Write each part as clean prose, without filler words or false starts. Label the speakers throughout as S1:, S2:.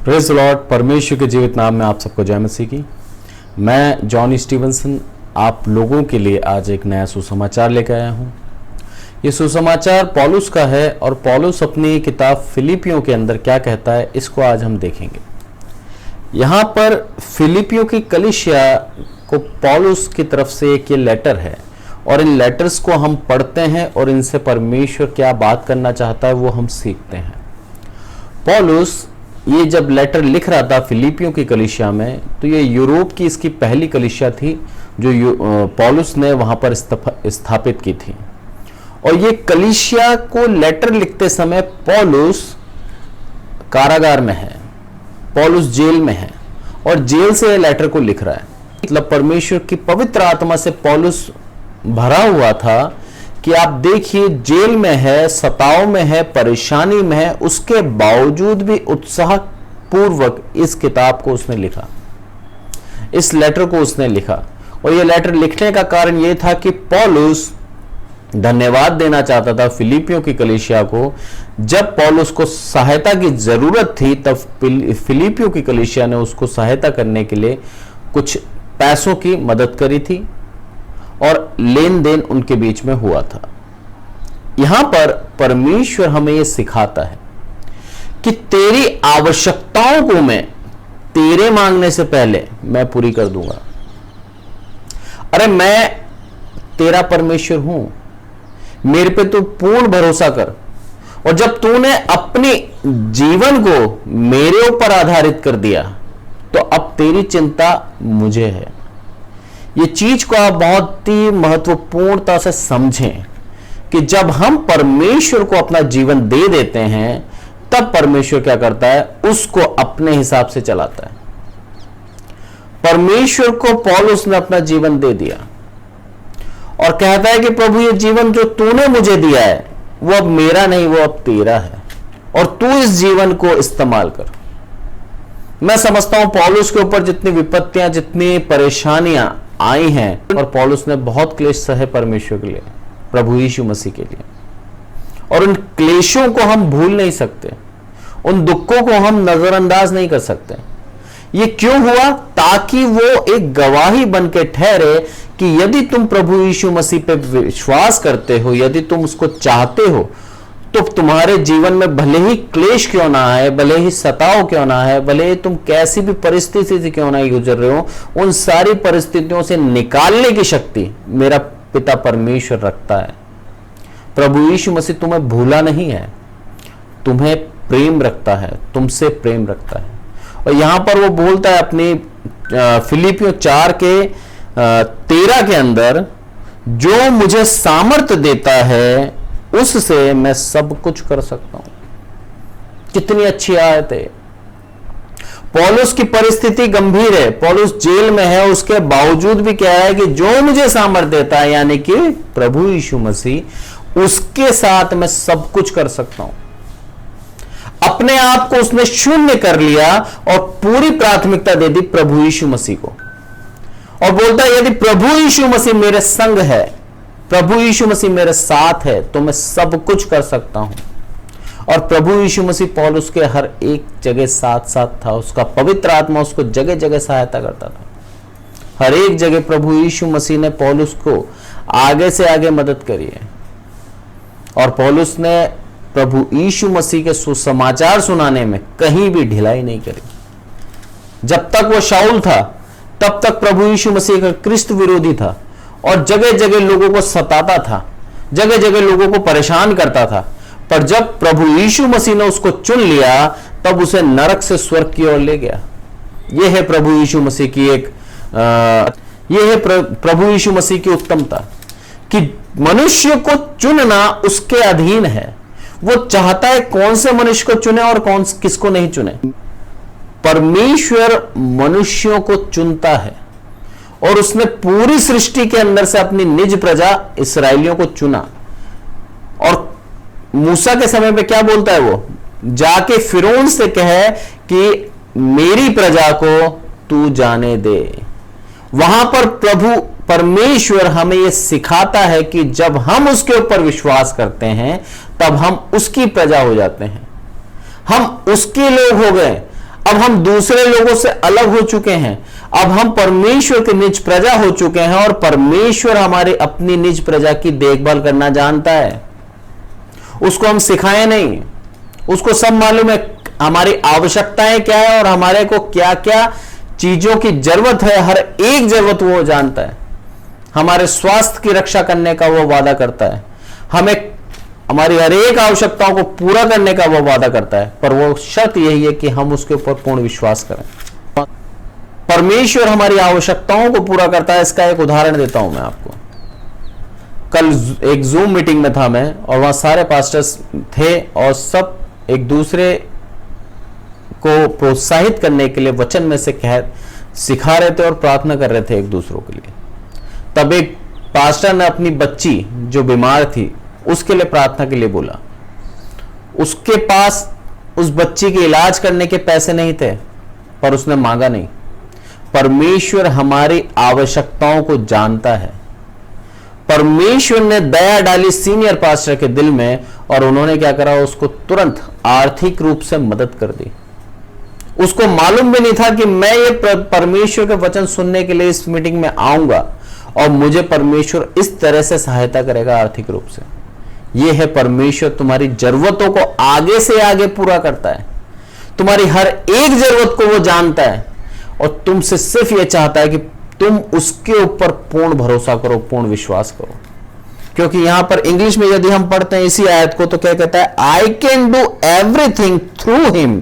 S1: Praise Lord. परमेश्वर के जीवित नाम में आप सबको जय मसीह की। मैं जॉन स्टीवनसन आप लोगों के लिए आज एक नया सुसमाचार लेकर आया हूँ। ये सुसमाचार पौलुस का है और पौलुस अपनी किताब फिलिपियों के अंदर क्या कहता है इसको आज हम देखेंगे। यहाँ पर फिलिपियों की कलीसिया को पौलुस की तरफ से एक ये लेटर है और इन लेटर्स को हम पढ़ते हैं और इनसे परमेश्वर क्या बात करना चाहता है वो हम सीखते हैं। पौलुस ये जब लेटर लिख रहा था फिलिपियों की कलीसिया में, तो ये यूरोप की इसकी पहली कलीसिया थी जो पौलुस ने वहां पर स्थापित की थी। और ये कलीसिया को लेटर लिखते समय पौलुस कारागार में है, पौलुस जेल में है और जेल से ये लेटर को लिख रहा है। मतलब परमेश्वर की पवित्र आत्मा से पौलुस भरा हुआ था कि आप देखिए जेल में है, सताव में है, परेशानी में है, उसके बावजूद भी उत्साह पूर्वक इस किताब को उसने लिखा, इस लेटर को उसने लिखा। और ये लेटर लिखने का कारण ये था कि पौलुस धन्यवाद देना चाहता था फिलिपियों की कलीसिया को। जब पौलुस को सहायता की जरूरत थी तब फिलिपियों की कलीसिया ने उसको सहायता करने के लिए कुछ पैसों की मदद करी थी और लेन देन उनके बीच में हुआ था। यहां पर परमेश्वर हमें यह सिखाता है कि तेरी आवश्यकताओं को मैं तेरे मांगने से पहले मैं पूरी कर दूंगा। अरे मैं तेरा परमेश्वर हूं, मेरे पे तू पूर्ण भरोसा कर। और जब तूने अपने जीवन को मेरे ऊपर आधारित कर दिया तो अब तेरी चिंता मुझे है। ये चीज को आप बहुत ही महत्वपूर्णता से समझें कि जब हम परमेश्वर को अपना जीवन दे देते हैं तब परमेश्वर क्या करता है, उसको अपने हिसाब से चलाता है। परमेश्वर को पौलुस ने अपना जीवन दे दिया और कहता है कि प्रभु ये जीवन जो तूने मुझे दिया है वो अब मेरा नहीं, वो अब तेरा है और तू इस जीवन को इस्तेमाल कर। मैं समझता हूं पौलुस के ऊपर जितनी विपत्तियां, जितनी परेशानियां आई हैं और पौलुस ने बहुत क्लेश सहे परमेश्वर के लिए, प्रभु यीशु मसीह के लिए। और उन क्लेशों को हम भूल नहीं सकते, उन दुखों को हम नजरअंदाज नहीं कर सकते। ये क्यों हुआ? ताकि वो एक गवाही बन के ठहरे कि यदि तुम प्रभु यीशु मसीह पे विश्वास करते हो, यदि तुम उसको चाहते हो, तो तुम्हारे जीवन में भले ही क्लेश क्यों ना आए, भले ही सताव क्यों ना है, भले ही तुम कैसी भी परिस्थिति से क्यों ना गुजर रहे हो, उन सारी परिस्थितियों से निकालने की शक्ति मेरा पिता परमेश्वर रखता है। प्रभु यीशु मसीह तुम्हें भूला नहीं है, तुम्हें प्रेम रखता है, तुमसे प्रेम रखता है। और यहां पर वो बोलता है अपनी फिलिपियों 4:13 के अंदर, जो मुझे सामर्थ्य देता है उससे मैं सब कुछ कर सकता हूं। कितनी अच्छी आयत है। पौलुस की परिस्थिति गंभीर है, पौलुस जेल में है, उसके बावजूद भी क्या है कि जो मुझे सामर्थ्य देता है यानी कि प्रभु यीशु मसीह, उसके साथ मैं सब कुछ कर सकता हूं। अपने आप को उसने शून्य कर लिया और पूरी प्राथमिकता दे दी प्रभु यीशु मसीह को। और बोलता है यदि प्रभु यीशु मसीह मेरे संग है, प्रभु यीशु मसीह मेरे साथ है, तो मैं सब कुछ कर सकता हूं। और प्रभु यीशु मसीह पौलुस के हर एक जगह साथ साथ था, उसका पवित्र आत्मा उसको जगह जगह सहायता करता था। हर एक जगह प्रभु यीशु मसीह ने पौलुस को आगे से आगे मदद करी है। और पौलुस ने प्रभु यीशु मसीह के सुसमाचार सुनाने में कहीं भी ढिलाई नहीं करी। जब तक वो शाऊल था तब तक प्रभु यीशु मसीह का क्रिस्त विरोधी था और जगह जगह लोगों को सताता था, जगह जगह लोगों को परेशान करता था। पर जब प्रभु यीशु मसीह ने उसको चुन लिया तब उसे नरक से स्वर्ग की ओर ले गया। यह है प्रभु यीशु मसीह की प्रभु यीशु मसीह की उत्तमता कि मनुष्य को चुनना उसके अधीन है। वो चाहता है कौन से मनुष्य को चुने और कौन किसको नहीं चुने। परमेश्वर मनुष्यों को चुनता है और उसने पूरी सृष्टि के अंदर से अपनी निज प्रजा इस्राएलियों को चुना। और मूसा के समय पे क्या बोलता है वो, जाके फिरौन से कहे कि मेरी प्रजा को तू जाने दे। वहां पर प्रभु परमेश्वर हमें यह सिखाता है कि जब हम उसके ऊपर विश्वास करते हैं तब हम उसकी प्रजा हो जाते हैं, हम उसके लोग हो गए। अब हम दूसरे लोगों से अलग हो चुके हैं। अब हम परमेश्वर के निज प्रजा हो चुके हैं और परमेश्वर हमारे अपनी निज प्रजा की देखभाल करना जानता है। उसको हम सिखाए नहीं, उसको सब मालूम है हमारी आवश्यकताएं क्या है और हमारे को क्या क्या चीजों की जरूरत है। हर एक जरूरत वो जानता है। हमारे स्वास्थ्य की रक्षा करने का वो वादा करता है। हमें हमारी हर एक आवश्यकताओं को पूरा करने का वो वादा करता है, पर वो शर्त यही है कि हम उसके ऊपर पूर्ण विश्वास करें। परमेश्वर हमारी आवश्यकताओं को पूरा करता है। इसका एक उदाहरण देता हूं मैं आपको। कल एक जूम मीटिंग में था मैं, और वहां सारे पास्टर्स थे और सब एक दूसरे को प्रोत्साहित करने के लिए वचन में से सिखा रहे थे और प्रार्थना कर रहे थे एक दूसरों के लिए। तब एक पास्टर ने अपनी बच्ची जो बीमार थी उसके लिए प्रार्थना के लिए बोला। उसके पास उस बच्ची के इलाज करने के पैसे नहीं थे, पर उसने मांगा नहीं। परमेश्वर हमारी आवश्यकताओं को जानता है। परमेश्वर ने दया डाली सीनियर पास्टर के दिल में, और उन्होंने क्या करा, उसको तुरंत आर्थिक रूप से मदद कर दी। उसको मालूम भी नहीं था कि मैं ये परमेश्वर के वचन सुनने के लिए इस मीटिंग में आऊंगा और मुझे परमेश्वर इस तरह से सहायता करेगा आर्थिक रूप से। यह है परमेश्वर तुम्हारी जरूरतों को आगे से आगे पूरा करता है। तुम्हारी हर एक जरूरत को वो जानता है और तुमसे सिर्फ ये चाहता है कि तुम उसके ऊपर पूर्ण भरोसा करो, पूर्ण विश्वास करो। क्योंकि यहां पर इंग्लिश में यदि हम पढ़ते हैं इसी आयत को, तो क्या कहता है, I can do everything through him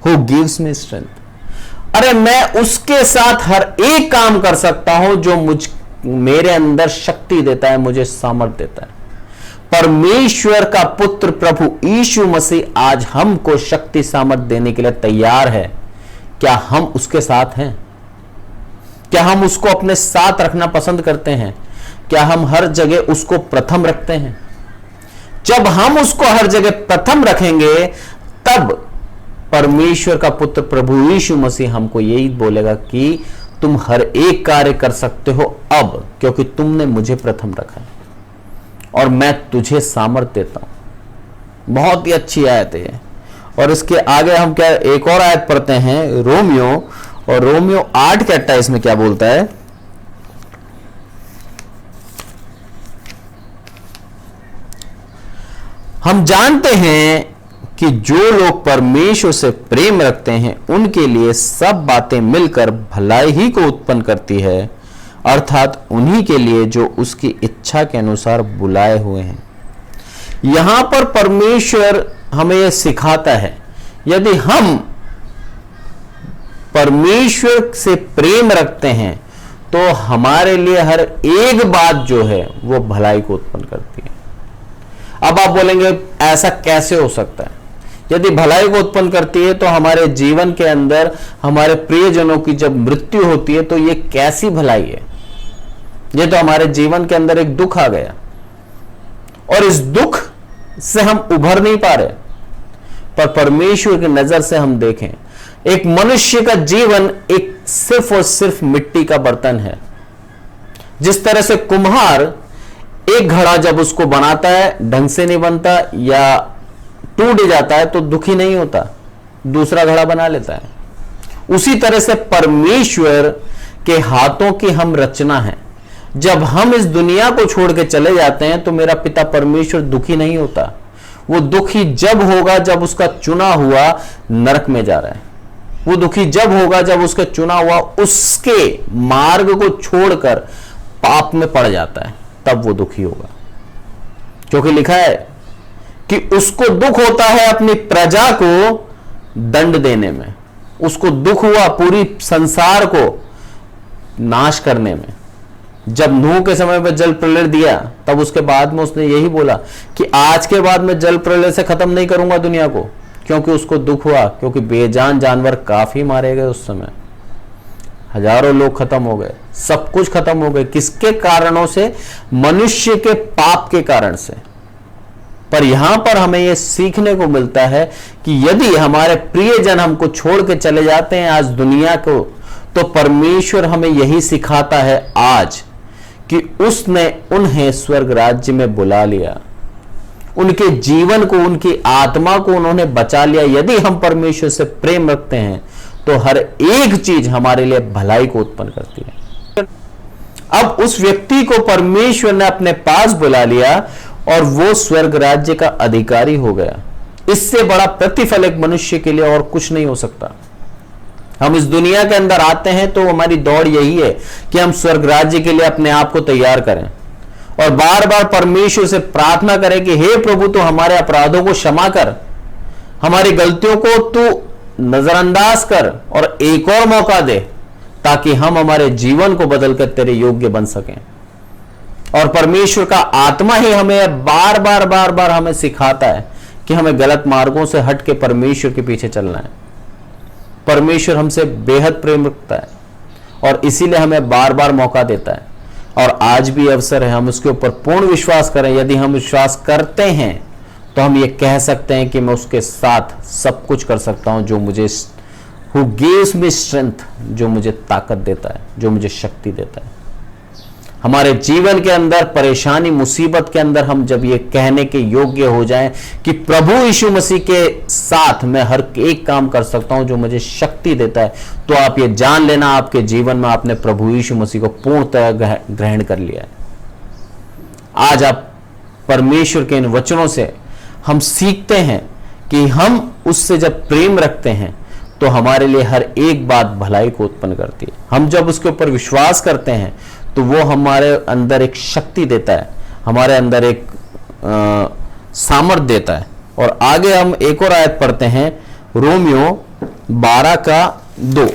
S1: who gives me strength. अरे मैं उसके साथ हर एक काम कर सकता हूं जो मेरे अंदर शक्ति देता है, मुझे सामर्थ्य देता है। परमेश्वर का पुत्र प्रभु यीशु मसीह आज हमको शक्ति सामर्थ्य देने के लिए तैयार है। क्या हम उसके साथ हैं? क्या हम उसको अपने साथ रखना पसंद करते हैं? क्या हम हर जगह उसको प्रथम रखते हैं? जब हम उसको हर जगह प्रथम रखेंगे, तब परमेश्वर का पुत्र प्रभु यीशु मसीह हमको यही बोलेगा कि तुम हर एक कार्य कर सकते हो अब, क्योंकि तुमने मुझे प्रथम रखा है और मैं तुझे सामर्थ्य देता हूं। बहुत ही अच्छी आयत है। और इसके आगे हम क्या एक और आयत पढ़ते हैं, रोमियो, और रोमियो 8:28 में क्या बोलता है, हम जानते हैं कि जो लोग परमेश्वर से प्रेम रखते हैं उनके लिए सब बातें मिलकर भलाई ही को उत्पन्न करती है, अर्थात उन्हीं के लिए जो उसकी इच्छा के अनुसार बुलाए हुए हैं। यहां पर परमेश्वर हमें यह सिखाता है, यदि हम परमेश्वर से प्रेम रखते हैं तो हमारे लिए हर एक बात जो है वो भलाई को उत्पन्न करती है। अब आप बोलेंगे ऐसा कैसे हो सकता है? यदि भलाई को उत्पन्न करती है तो हमारे जीवन के अंदर हमारे प्रियजनों की जब मृत्यु होती है तो ये कैसी भलाई है? ये तो हमारे जीवन के अंदर एक दुख आ गया और इस दुख से हम उभर नहीं पा रहे। पर परमेश्वर की नजर से हम देखें, एक मनुष्य का जीवन एक सिर्फ और सिर्फ मिट्टी का बर्तन है। जिस तरह से कुम्हार एक घड़ा जब उसको बनाता है ढंग से नहीं बनता या टूट जाता है तो दुखी नहीं होता, दूसरा घड़ा बना लेता है। उसी तरह से परमेश्वर के हाथों की हम रचना है। जब हम इस दुनिया को छोड़ के चले जाते हैं तो मेरा पिता परमेश्वर दुखी नहीं होता। वो दुखी जब होगा जब उसका चुना हुआ नरक में जा रहा है। वो दुखी जब होगा जब उसका चुना हुआ उसके मार्ग को छोड़कर पाप में पड़ जाता है, तब वो दुखी होगा। क्योंकि लिखा है कि उसको दुख होता है अपनी प्रजा को दंड देने में, उसको दुख हुआ पूरी संसार को नाश करने में। जब नूह के समय पर जल प्रलय दिया तब उसके बाद में उसने यही बोला कि आज के बाद मैं जल प्रलय से खत्म नहीं करूंगा दुनिया को, क्योंकि उसको दुख हुआ, क्योंकि बेजान जानवर काफी मारे गए उस समय, हजारों लोग खत्म हो गए, सब कुछ खत्म हो गए। किसके कारणों से? मनुष्य के पाप के कारण से। पर यहां पर हमें यह सीखने को मिलता है कि यदि हमारे प्रियजन हमको छोड़ के चले जाते हैं आज दुनिया को, तो परमेश्वर हमें यही सिखाता है आज कि उसने उन्हें स्वर्ग राज्य में बुला लिया। उनके जीवन को, उनकी आत्मा को उन्होंने बचा लिया। यदि हम परमेश्वर से प्रेम रखते हैं तो हर एक चीज हमारे लिए भलाई को उत्पन्न करती है। अब उस व्यक्ति को परमेश्वर ने अपने पास बुला लिया और वो स्वर्ग राज्य का अधिकारी हो गया। इससे बड़ा प्रतिफल एक मनुष्य के लिए और कुछ नहीं हो सकता। हम इस दुनिया के अंदर आते हैं तो हमारी दौड़ यही है कि हम स्वर्ग राज्य के लिए अपने आप को तैयार करें और बार बार परमेश्वर से प्रार्थना करें कि हे प्रभु, तू हमारे अपराधों को क्षमा कर, हमारी गलतियों को तू नजरअंदाज कर और एक और मौका दे, ताकि हम हमारे जीवन को बदलकर तेरे योग्य बन सकें। और परमेश्वर का आत्मा ही हमें बार बार बार बार हमें सिखाता है कि हमें गलत मार्गों से हट के परमेश्वर के पीछे चलना है। परमेश्वर हमसे बेहद प्रेम रखता है और इसीलिए हमें बार बार मौका देता है। और आज भी अवसर है, हम उसके ऊपर पूर्ण विश्वास करें। यदि हम विश्वास करते हैं तो हम ये कह सकते हैं कि मैं उसके साथ सब कुछ कर सकता हूं, जो मुझे Who gives me strength, जो मुझे ताकत देता है, जो मुझे शक्ति देता है। हमारे जीवन के अंदर परेशानी मुसीबत के अंदर हम जब ये कहने के योग्य हो जाएं कि प्रभु यीशु मसीह के साथ मैं हर एक काम कर सकता हूं जो मुझे शक्ति देता है, तो आप ये जान लेना आपके जीवन में आपने प्रभु यीशु मसीह को पूर्णतः ग्रहण कर लिया है। आज आप परमेश्वर के इन वचनों से हम सीखते हैं कि हम उससे जब प्रेम रखते हैं तो हमारे लिए हर एक बात भलाई को उत्पन्न करती है। हम जब उसके ऊपर विश्वास करते हैं तो वो हमारे अंदर एक शक्ति देता है, हमारे अंदर एक सामर्थ देता है। और आगे हम एक और आयत पढ़ते हैं, रोमियो 12:2।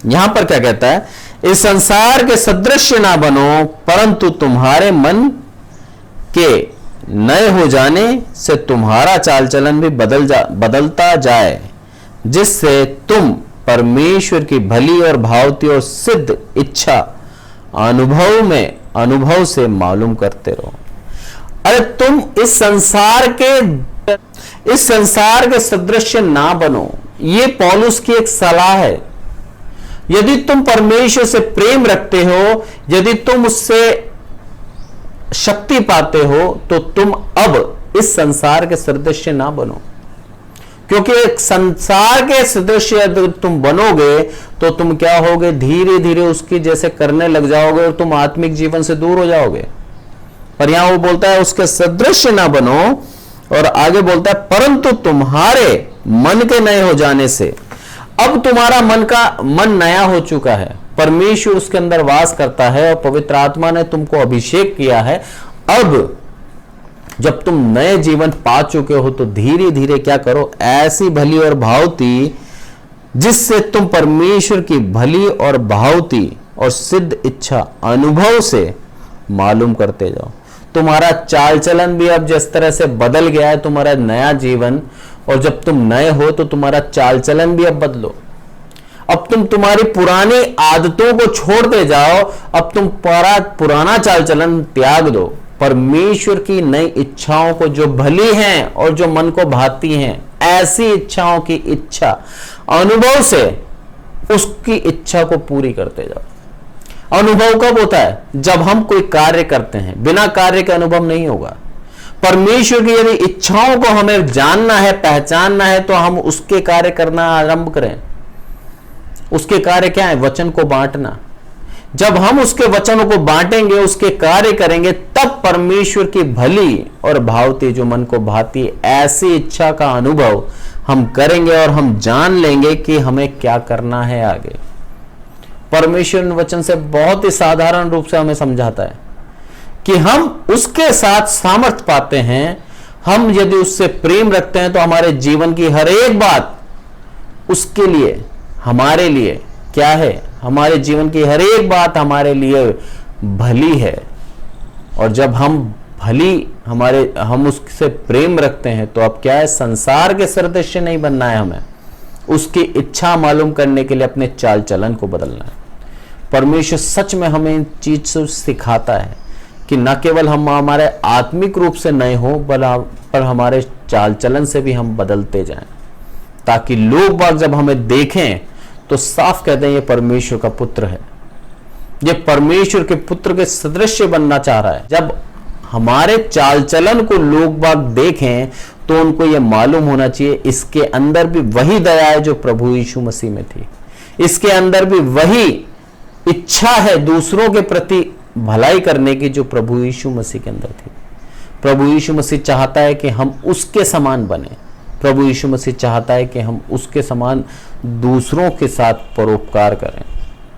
S1: यहां पर क्या कहता है, इस संसार के सदृश ना बनो, परंतु तुम्हारे मन के नए हो जाने से तुम्हारा चाल चलन भी बदलता जाए, जिससे तुम परमेश्वर की भली और भावती और सिद्ध इच्छा अनुभव से मालूम करते रहो। अरे तुम इस संसार के सदृश ना बनो, ये पौलुस की एक सलाह है। यदि तुम परमेश्वर से प्रेम रखते हो, यदि तुम उससे शक्ति पाते हो, तो तुम अब इस संसार के सदृश ना बनो। क्योंकि एक संसार के सदस्य यदि तुम बनोगे तो तुम क्या होगे, धीरे धीरे उसकी जैसे करने लग जाओगे और तुम आत्मिक जीवन से दूर हो जाओगे। पर यहां वो बोलता है उसके सदृश ना बनो, और आगे बोलता है परंतु तुम्हारे मन के नए हो जाने से। अब तुम्हारा मन नया हो चुका है, परमेश्वर उसके अंदर वास करता है और पवित्र आत्मा ने तुमको अभिषेक किया है। अब जब तुम नए जीवन पा चुके हो तो धीरे धीरे क्या करो, ऐसी भली और भावती जिससे तुम परमेश्वर की भली और भावती और सिद्ध इच्छा अनुभव से मालूम करते जाओ। तुम्हारा चाल चलन भी अब जिस तरह से बदल गया है, तुम्हारा नया जीवन, और जब तुम नए हो तो तुम्हारा चाल चलन भी अब बदलो। अब तुम तुम्हारी पुरानी आदतों को छोड़ते जाओ, अब तुम पुराना चाल चलन त्याग दो। परमेश्वर की नई इच्छाओं को जो भली हैं और जो मन को भाती हैं, ऐसी इच्छाओं की इच्छा अनुभव से उसकी इच्छा को पूरी करते जाओ। अनुभव कब होता है, जब हम कोई कार्य करते हैं। बिना कार्य के अनुभव नहीं होगा। परमेश्वर की यदि इच्छाओं को हमें जानना है, पहचानना है, तो हम उसके कार्य करना आरंभ करें। उसके कार्य क्या है, वचन को बांटना। जब हम उसके वचनों को बांटेंगे, उसके कार्य करेंगे, तब परमेश्वर की भली और भावती जो मन को भाती ऐसी इच्छा का अनुभव हम करेंगे और हम जान लेंगे कि हमें क्या करना है आगे। परमेश्वर वचन से बहुत ही साधारण रूप से हमें समझाता है कि हम उसके साथ सामर्थ्य पाते हैं। हम यदि उससे प्रेम रखते हैं तो हमारे जीवन की हर एक बात उसके लिए, हमारे लिए क्या है, हमारे जीवन की हर एक बात हमारे लिए भली है। और जब हम उससे प्रेम रखते हैं तो अब क्या है, संसार के सदृश नहीं बनना है, हमें उसकी इच्छा मालूम करने के लिए अपने चाल चलन को बदलना है। परमेश्वर सच में हमें इन चीज से सिखाता है कि न केवल हम हमारे आत्मिक रूप से नए हो, पर हमारे चाल चलन से भी हम बदलते जाएं, ताकि लोग बाग जब हमें देखें तो साफ कहते हैं ये परमेश्वर का पुत्र है, ये परमेश्वर के पुत्र के सदृश बनना चाह रहा है। जब हमारे चाल चलन को लोग बाग देखें तो उनको यह मालूम होना चाहिए इसके अंदर भी वही दया है जो प्रभु यीशु मसीह में थी, इसके अंदर भी वही इच्छा है दूसरों के प्रति भलाई करने की जो प्रभु यीशु मसीह के अंदर थी। प्रभु यीशु मसीह चाहता है कि हम उसके समान बने। प्रभु यीशु मसीह चाहता है कि हम उसके समान दूसरों के साथ परोपकार करें।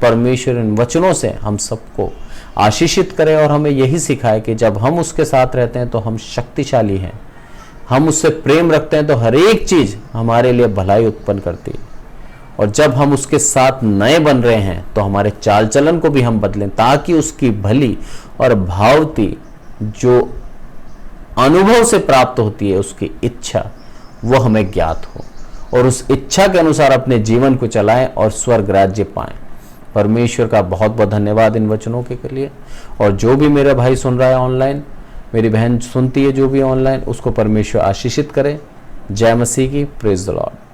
S1: परमेश्वर इन वचनों से हम सबको आशीषित करे और हमें यही सिखाए कि जब हम उसके साथ रहते हैं तो हम शक्तिशाली हैं, हम उससे प्रेम रखते हैं तो हर एक चीज हमारे लिए भलाई उत्पन्न करती है। और जब हम उसके साथ नए बन रहे हैं तो हमारे चाल चलन को भी हम बदलें ताकि उसकी भली और भावती जो अनुभव से प्राप्त होती है उसकी इच्छा वो हमें ज्ञात हो और उस इच्छा के अनुसार अपने जीवन को चलाएं और स्वर्ग राज्य पाएं। परमेश्वर का बहुत बहुत धन्यवाद इन वचनों के लिए। और जो भी मेरा भाई सुन रहा है ऑनलाइन, मेरी बहन सुनती है जो भी ऑनलाइन, उसको परमेश्वर आशीषित करे। जय मसीह की। Praise the Lord.